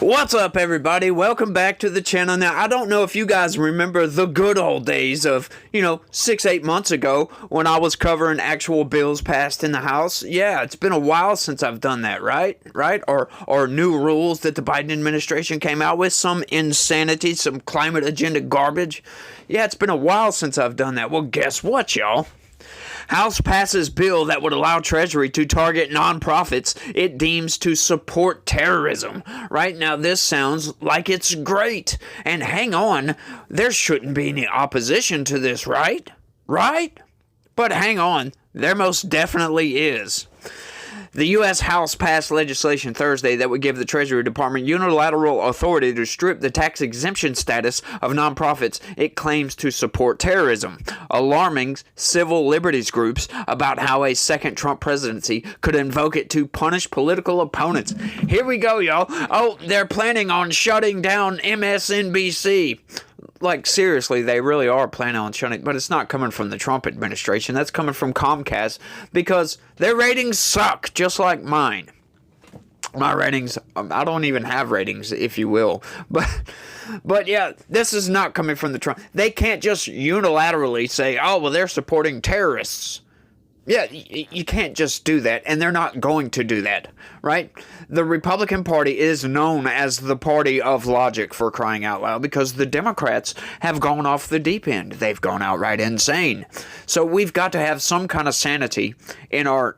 What's up, everybody? Welcome back to the channel. Now, I don't know if you guys remember the good old days of, 6-8 months ago when I was covering actual bills passed in the House. Yeah, it's been a while since I've done that, right? Or new rules that the Biden administration came out with, some insanity, some climate agenda garbage. Yeah, it's been a while since I've done that. Well, guess what, y'all? House passes bill that would allow Treasury to target nonprofits it deems to support terrorism. Right now, this sounds like it's great. And hang on, there shouldn't be any opposition to this, right? Right? But hang on, there most definitely is. The U.S. House passed legislation Thursday that would give the Treasury Department unilateral authority to strip the tax exemption status of nonprofits it claims to support terrorism, alarming civil liberties groups about how a second Trump presidency could invoke it to punish political opponents. Here we go, y'all. Oh, they're planning on shutting down MSNBC. Like, seriously, they really are planning on shutting, but it's not coming from the Trump administration. That's coming from Comcast because their ratings suck, just like mine. My ratings, I don't even have ratings, if you will. But yeah, this is not coming from the Trump. They can't just unilaterally say, oh, well, they're supporting terrorists. Yeah, you can't just do that, and they're not going to do that, right? The Republican Party is known as the party of logic, for crying out loud, because the Democrats have gone off the deep end. They've gone outright insane. So we've got to have some kind of sanity in our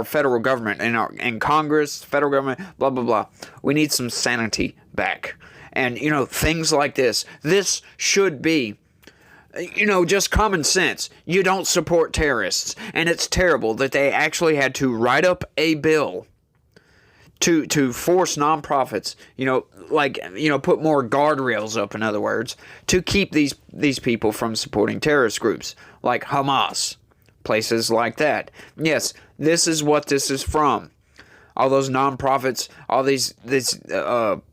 federal government, in Congress, federal government, blah, blah, blah. We need some sanity back. And, things like this. This should be just common sense. You don't support terrorists. And it's terrible that they actually had to write up a bill to force nonprofits, put more guardrails up, in other words, to keep these people from supporting terrorist groups like Hamas, places like that. Yes, this is what this is from. All those nonprofits, all these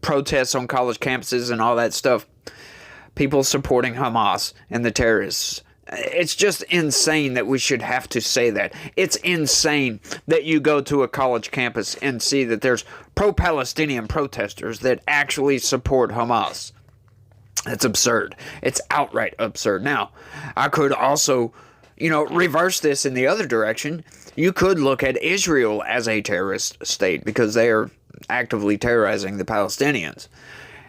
protests on college campuses and all that stuff. People supporting Hamas and the terrorists. It's just insane that we should have to say that. It's insane that you go to a college campus and see that there's pro-Palestinian protesters that actually support Hamas. It's absurd. It's outright absurd. Now, I could also, reverse this in the other direction. You could look at Israel as a terrorist state because they are actively terrorizing the Palestinians.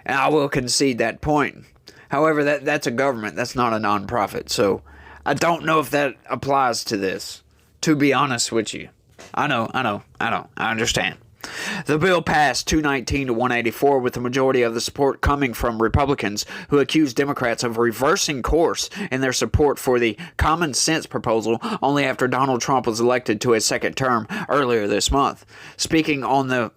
And I will concede that point. However, that's a government. That's not a nonprofit. So I don't know if that applies to this, to be honest with you. I know. I understand. The bill passed 219 to 184 with the majority of the support coming from Republicans who accused Democrats of reversing course in their support for the common sense proposal only after Donald Trump was elected to a second term earlier this month. Speaking on the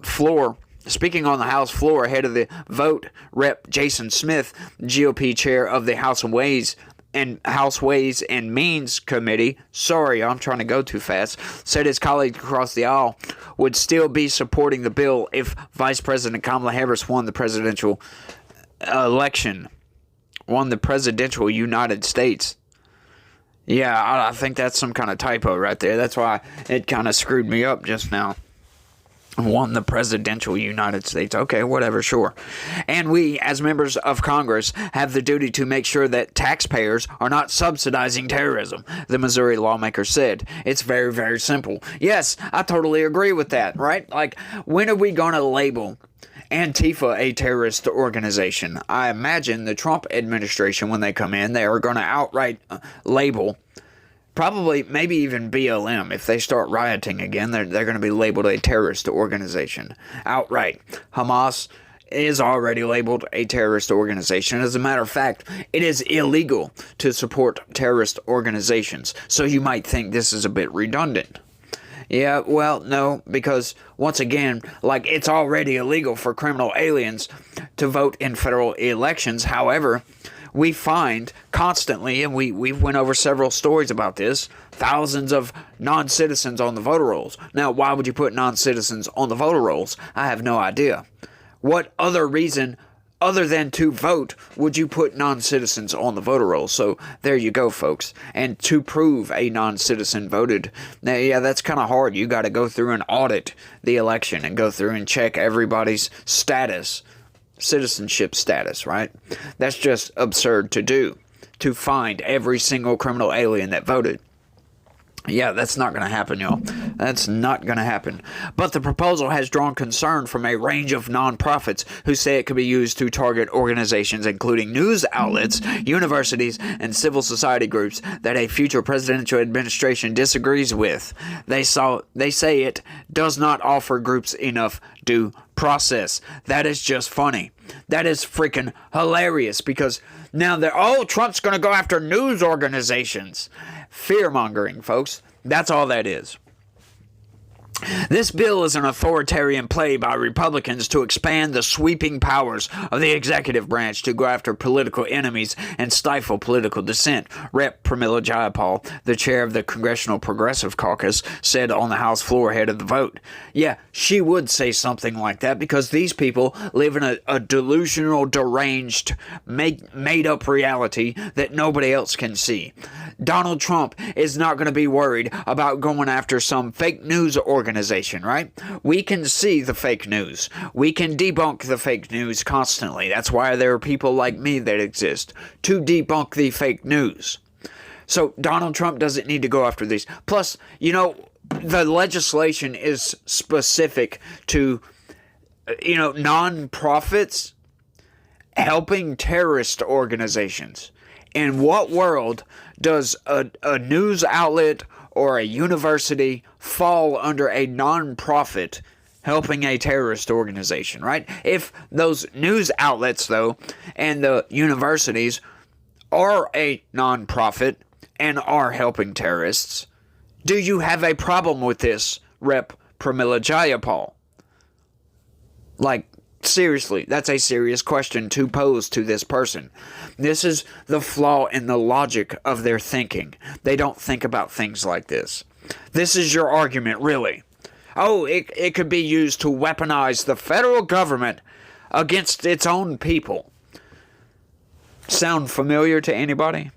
House floor ahead of the vote, Rep. Jason Smith, GOP chair of the House Ways and Means Committee, sorry, I'm trying to go too fast, said his colleagues across the aisle would still be supporting the bill if Vice President Kamala Harris won the presidential United States. Yeah, I think that's some kind of typo right there. That's why it kind of screwed me up just now. Won the presidential United States. Okay, whatever, sure. And we, as members of Congress, have the duty to make sure that taxpayers are not subsidizing terrorism, the Missouri lawmaker said. It's very, very simple. Yes, I totally agree with that, right? Like, when are we going to label Antifa a terrorist organization? I imagine the Trump administration, when they come in, they are going to outright label, probably, maybe even BLM. If they start rioting again, they're going to be labeled a terrorist organization outright. Hamas is already labeled a terrorist organization. As a matter of fact, it is illegal to support terrorist organizations. So you might think this is a bit redundant. Yeah, well, no, because once again, it's already illegal for criminal aliens to vote in federal elections. However, we find constantly, and we went over several stories about this, thousands of non-citizens on the voter rolls. Now, why would you put non-citizens on the voter rolls? I have no idea. What other reason other than to vote would you put non-citizens on the voter rolls? So there you go, folks. And to prove a non-citizen voted, now, yeah, that's kind of hard. You got to go through and audit the election and go through and check everybody's status citizenship status, right? That's just absurd to do, to find every single criminal alien that voted. Yeah, that's not going to happen, y'all. That's not going to happen. But the proposal has drawn concern from a range of nonprofits who say it could be used to target organizations including news outlets, universities, and civil society groups that a future presidential administration disagrees with. They say it does not offer groups enough due process. That is just funny. That is freaking hilarious, because now Trump's going to go after news organizations. Fear-mongering, folks. That's all that is. This bill is an authoritarian play by Republicans to expand the sweeping powers of the executive branch to go after political enemies and stifle political dissent, Rep. Pramila Jayapal, the chair of the Congressional Progressive Caucus, said on the House floor ahead of the vote. Yeah, she would say something like that, because these people live in a delusional, deranged, made-up reality that nobody else can see. Donald Trump is not going to be worried about going after some fake news organization, right? We can see the fake news. We can debunk the fake news constantly. That's why there are people like me that exist, to debunk the fake news. So Donald Trump doesn't need to go after these. Plus, the legislation is specific to, nonprofits helping terrorist organizations. In what world does a news outlet or a university fall under a non-profit helping a terrorist organization, right? If those news outlets, though, and the universities are a non-profit and are helping terrorists, do you have a problem with this, Rep. Pramila Jayapal? Seriously, that's a serious question to pose to this person. This is the flaw in the logic of their thinking. They don't think about things like this. This is your argument, really. Oh, it could be used to weaponize the federal government against its own people. Sound familiar to anybody?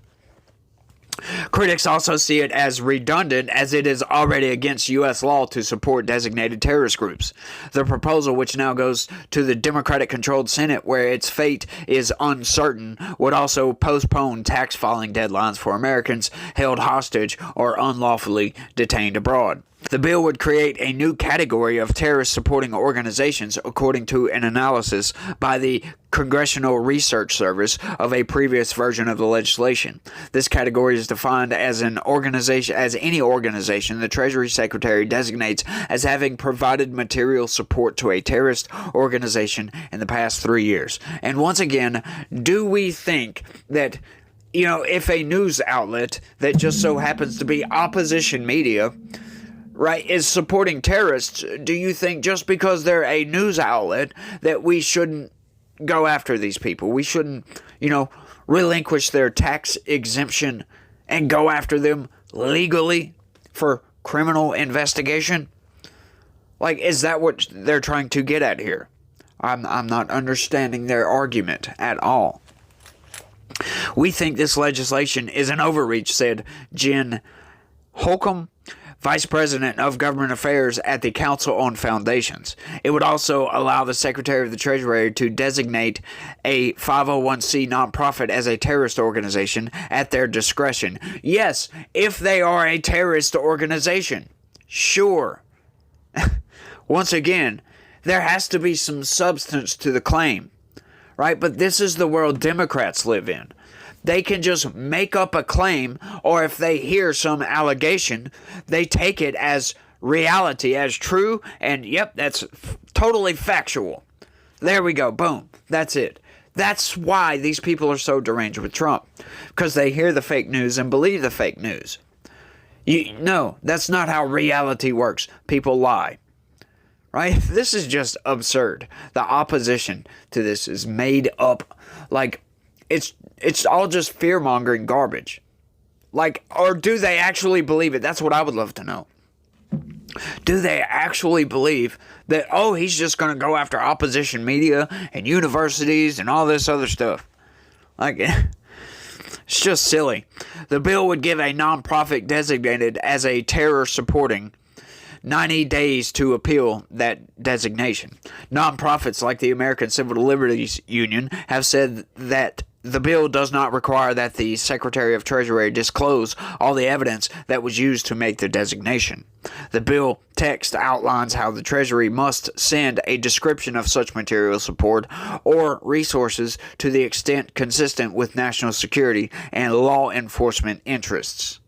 Critics also see it as redundant, as it is already against U.S. law to support designated terrorist groups. The proposal, which now goes to the Democratic-controlled Senate, where its fate is uncertain, would also postpone tax filing deadlines for Americans held hostage or unlawfully detained abroad. The bill would create a new category of terrorist-supporting organizations, according to an analysis by the Congressional Research Service of a previous version of the legislation. This category is defined as any organization the Treasury Secretary designates as having provided material support to a terrorist organization in the past 3 years. And once again, do we think that, if a news outlet that just so happens to be opposition media, right, is supporting terrorists, do you think just because they're a news outlet that we shouldn't go after these people? We shouldn't, relinquish their tax exemption and go after them legally for criminal investigation? Is that what they're trying to get at here? I'm not understanding their argument at all. We think this legislation is an overreach, said Jen Holcomb, Vice President of Government Affairs at the Council on Foundations. It would also allow the Secretary of the Treasury to designate a 501c nonprofit as a terrorist organization at their discretion. Yes, if they are a terrorist organization. Sure. Once again, there has to be some substance to the claim, right? But this is the world Democrats live in. They can just make up a claim, or if they hear some allegation, they take it as reality, as true, and yep, that's totally factual. There we go, boom, that's it. That's why these people are so deranged with Trump, because they hear the fake news and believe the fake news. No, that's not how reality works. People lie. Right? This is just absurd. The opposition to this is made up. It's all just fear-mongering garbage. Or do they actually believe it? That's what I would love to know. Do they actually believe that, he's just going to go after opposition media and universities and all this other stuff? It's just silly. The bill would give a nonprofit designated as a terror-supporting 90 days to appeal that designation. Nonprofits like the American Civil Liberties Union have said that the bill does not require that the Secretary of Treasury disclose all the evidence that was used to make the designation. The bill text outlines how the Treasury must send a description of such material support or resources to the extent consistent with national security and law enforcement interests.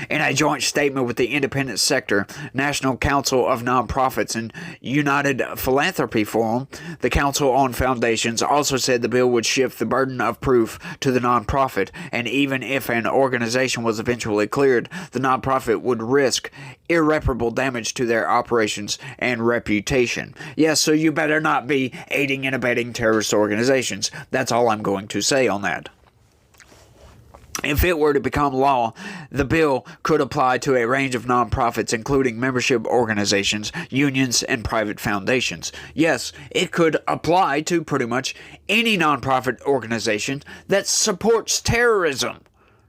In a joint statement with the independent sector, National Council of Nonprofits, and United Philanthropy Forum, the Council on Foundations also said the bill would shift the burden of proof to the nonprofit, and even if an organization was eventually cleared, the nonprofit would risk irreparable damage to their operations and reputation. Yes, so you better not be aiding and abetting terrorist organizations. That's all I'm going to say on that. If it were to become law, the bill could apply to a range of nonprofits, including membership organizations, unions, and private foundations. Yes, it could apply to pretty much any nonprofit organization that supports terrorism,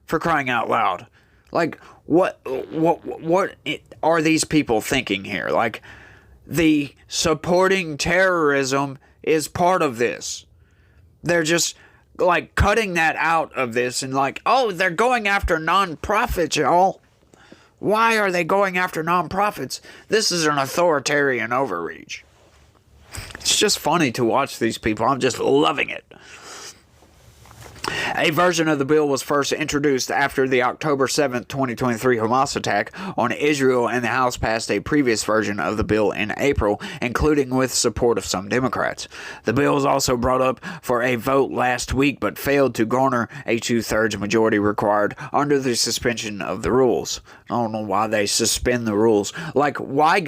for crying out loud. Like, what are these people thinking here? Like, the supporting terrorism is part of this. They're just like cutting that out of this and like, oh, they're going after nonprofits, y'all. Why are they going after nonprofits? This is an authoritarian overreach. It's just funny to watch these people. I'm just loving it. A version of the bill was first introduced after the October 7, 2023 Hamas attack on Israel, and the House passed a previous version of the bill in April, including with support of some Democrats. The bill was also brought up for a vote last week, but failed to garner a 2/3 majority required under the suspension of the rules. I don't know why they suspend the rules. Like, why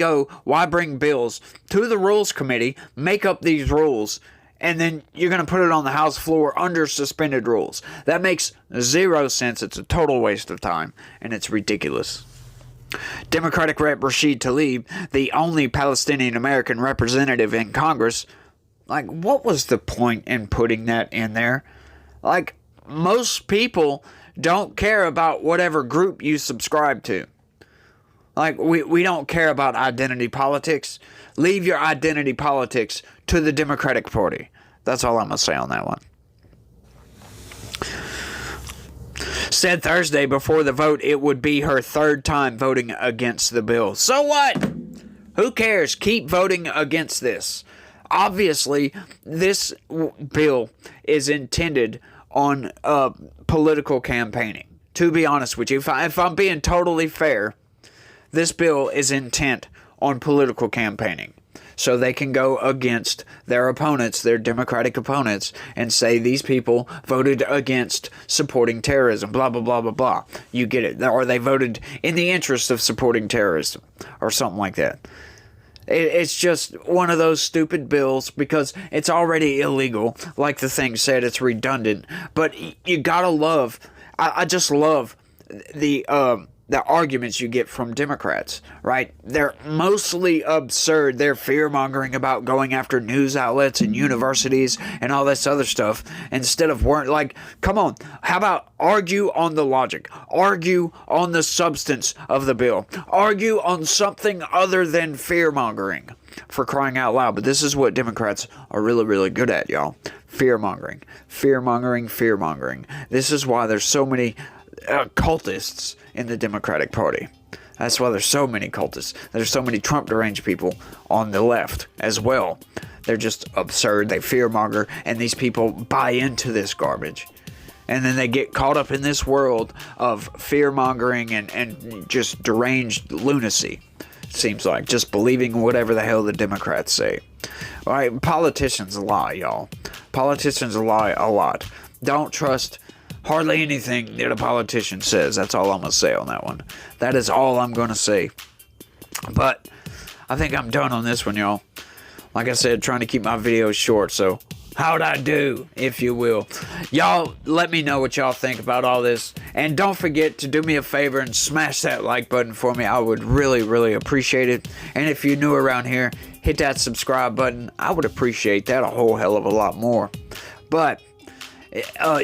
bring bills to the Rules Committee, make up these rules, and then you're going to put it on the House floor under suspended rules? That makes zero sense. It's a total waste of time, and it's ridiculous. Democratic Rep. Rashid Tlaib, the only Palestinian-American representative in Congress, like, what was the point in putting that in there? Like, most people don't care about whatever group you subscribe to. Like, we don't care about identity politics. Leave your identity politics to the Democratic Party. That's all I'm going to say on that one. Said Thursday before the vote it would be her third time voting against the bill. So what? Who cares? Keep voting against this. Obviously, this bill is intended on political campaigning. To be honest with you, if I'm being totally fair, this bill is intent on political campaigning, so they can go against their opponents, their Democratic opponents, and say these people voted against supporting terrorism, blah, blah, blah, blah, blah. You get it. Or they voted in the interest of supporting terrorism, or something like that. It's just one of those stupid bills because it's already illegal. Like the thing said, it's redundant. But you gotta love, I just love the arguments you get from Democrats, right? They're mostly absurd. They're fear-mongering about going after news outlets and universities and all this other stuff instead of like, come on, how about argue on the logic? Argue on the substance of the bill. Argue on something other than fear-mongering, for crying out loud. But this is what Democrats are really, really good at, y'all. Fear-mongering. Fear-mongering, fear-mongering. This is why there's so many cultists in the Democratic Party. That's why there's so many cultists. There's so many Trump deranged people on the left as well. They're just absurd. They fearmonger, and these people buy into this garbage. And then they get caught up in this world of fear-mongering and just deranged lunacy. Seems like just believing whatever the hell the Democrats say. All right, politicians lie, y'all. Politicians lie a lot. Don't trust hardly anything that a politician says. That's all I'm going to say on that one. That is all I'm going to say. But I think I'm done on this one, y'all. Like I said, trying to keep my videos short, so how'd I do, if you will. Y'all, let me know what y'all think about all this. And don't forget to do me a favor and smash that like button for me. I would really, really appreciate it. And if you're new around here, hit that subscribe button. I would appreciate that a whole hell of a lot more. But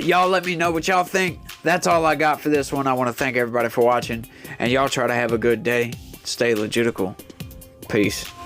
y'all let me know what y'all think. That's all I got for this one. I want to thank everybody for watching, and y'all try to have a good day. Stay legitical. Peace.